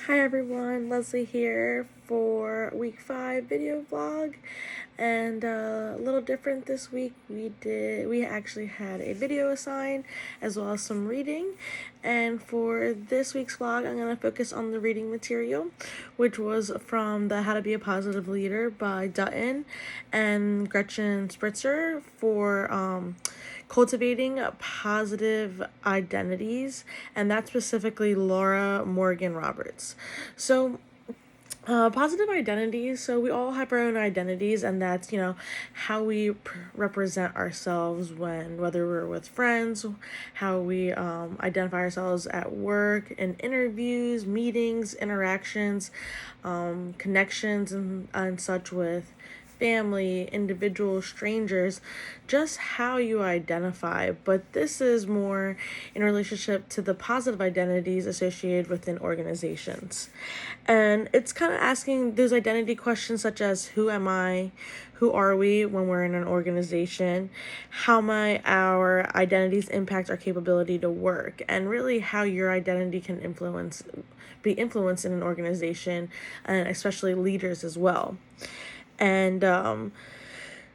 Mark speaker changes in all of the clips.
Speaker 1: Hi everyone, Leslie here for week 5 video vlog, and a little different this week. We actually had a video assigned as well as some reading, and for this week's vlog I'm going to focus on the reading material, which was from the How to Be a Positive Leader by Dutton and Gretchen Spritzer for cultivating positive identities, and that's specifically Laura Morgan Roberts. So positive identities. So we all have our own identities, and that's how we represent ourselves whether we're with friends, how we identify ourselves at work, in interviews, meetings, interactions, connections, and such with family, individuals, strangers, just how you identify. But this is more in relationship to the positive identities associated within organizations. And it's kind of asking those identity questions such as who am I? Who are we when we're in an organization? How might our identities impact our capability to work? And really how your identity can be influenced in an organization, and especially leaders as well. And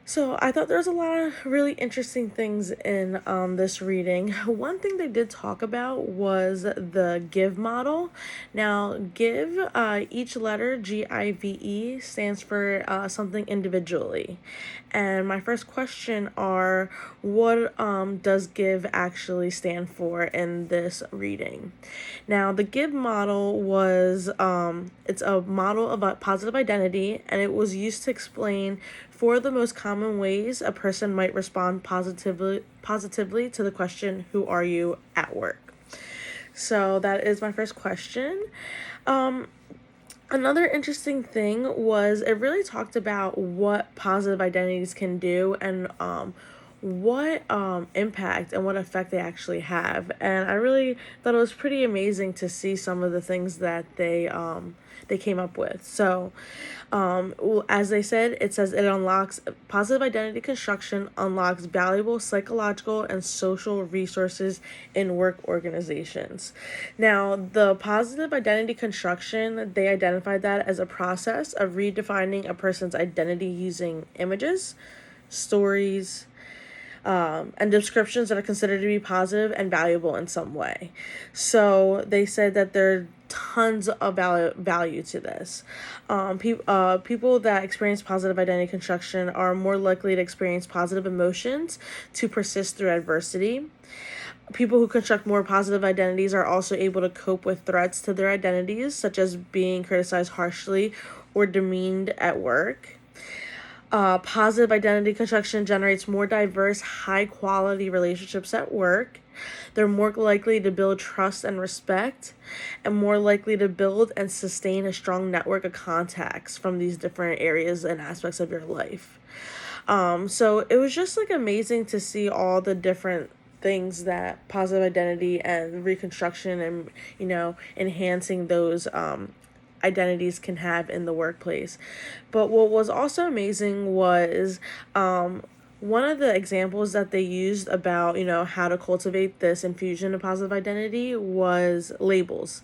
Speaker 1: so I thought there was a lot of really interesting things in this reading. One thing they did talk about was the GIVE model. Now, GIVE, each letter, GIVE, stands for something individually. And my first question are, what does GIVE actually stand for in this reading? Now, the GIVE model was, it's a model of a positive identity, and it was used to explain four of the most common ways a person might respond positively to the question, who are you at work? So that is my first question. Another interesting thing was it really talked about what positive identities can do, and what impact and what effect they actually have. And I really thought it was pretty amazing to see some of the things that they came up with. So as they said, it says it unlocks positive identity construction, unlocks valuable psychological and social resources in work organizations. Now, the positive identity construction, they identified that as a process of redefining a person's identity using images, stories, and descriptions that are considered to be positive and valuable in some way. So they said that there are tons of value to this. People that experience positive identity construction are more likely to experience positive emotions to persist through adversity. People who construct more positive identities are also able to cope with threats to their identities, such as being criticized harshly or demeaned at work. Positive identity construction generates more diverse, high-quality relationships at work. They're more likely to build trust and respect, and more likely to build and sustain a strong network of contacts from these different areas and aspects of your life. So it was just amazing to see all the different things that positive identity and reconstruction and enhancing those identities can have in the workplace. But what was also amazing was one of the examples that they used about how to cultivate this infusion of positive identity was labels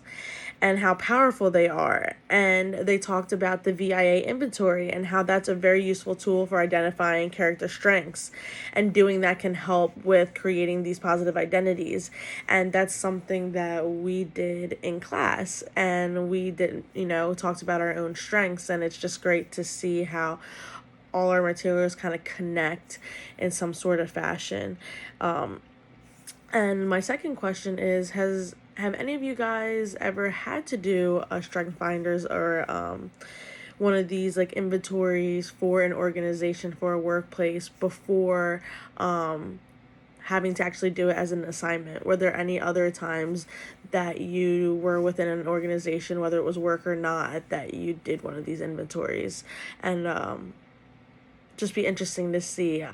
Speaker 1: and how powerful they are. And they talked about the VIA inventory and how that's a very useful tool for identifying character strengths, and doing that can help with creating these positive identities. And that's something that we did in class, and we did talked about our own strengths, and it's just great to see how all our materials kind of connect in some sort of fashion. And my second question is, have any of you guys ever had to do a strength finders or one of these inventories for an organization, for a workplace, before having to actually do it as an assignment? Were there any other times that you were within an organization, whether it was work or not, that you did one of these inventories? And just be interesting to see,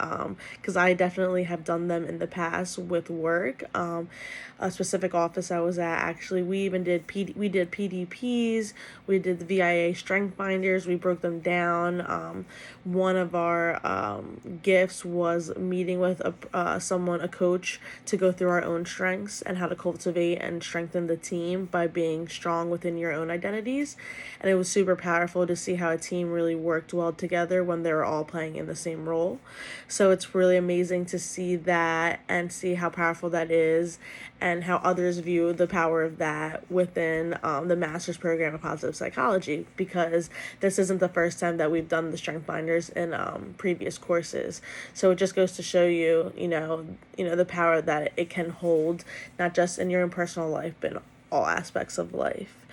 Speaker 1: because I definitely have done them in the past with work. A specific office I was at, actually, we even did we did PDPs, we did the VIA strength binders, we broke them down. One of our gifts was meeting with a coach, to go through our own strengths and how to cultivate and strengthen the team by being strong within your own identities. And it was super powerful to see how a team really worked well together when they were all playing in the same role. So it's really amazing to see that and see how powerful that is, and how others view the power of that within the master's program of positive psychology, because this isn't the first time that we've done the strength binders in previous courses. So it just goes to show you, the power that it can hold, not just in your own personal life, but in all aspects of life.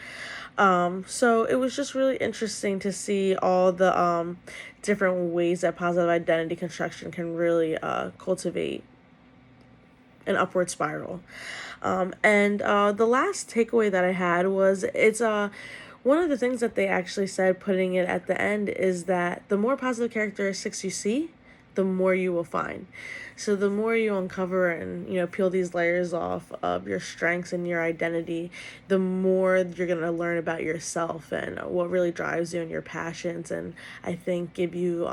Speaker 1: So it was just really interesting to see all the different ways that positive identity construction can really cultivate an upward spiral. And the last takeaway that I had was, it's one of the things that they actually said, putting it at the end, is that the more positive characteristics you see, the more you will find. So the more you uncover and, peel these layers off of your strengths and your identity, the more you're going to learn about yourself and what really drives you and your passions, and I think give you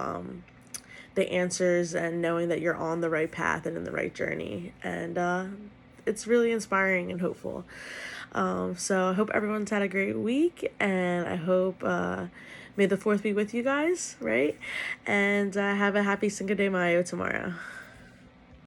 Speaker 1: the answers, and knowing that you're on the right path and in the right journey. And it's really inspiring and hopeful. So I hope everyone's had a great week, and I hope may the 4th be with you guys, right? And have a happy Cinco de Mayo tomorrow.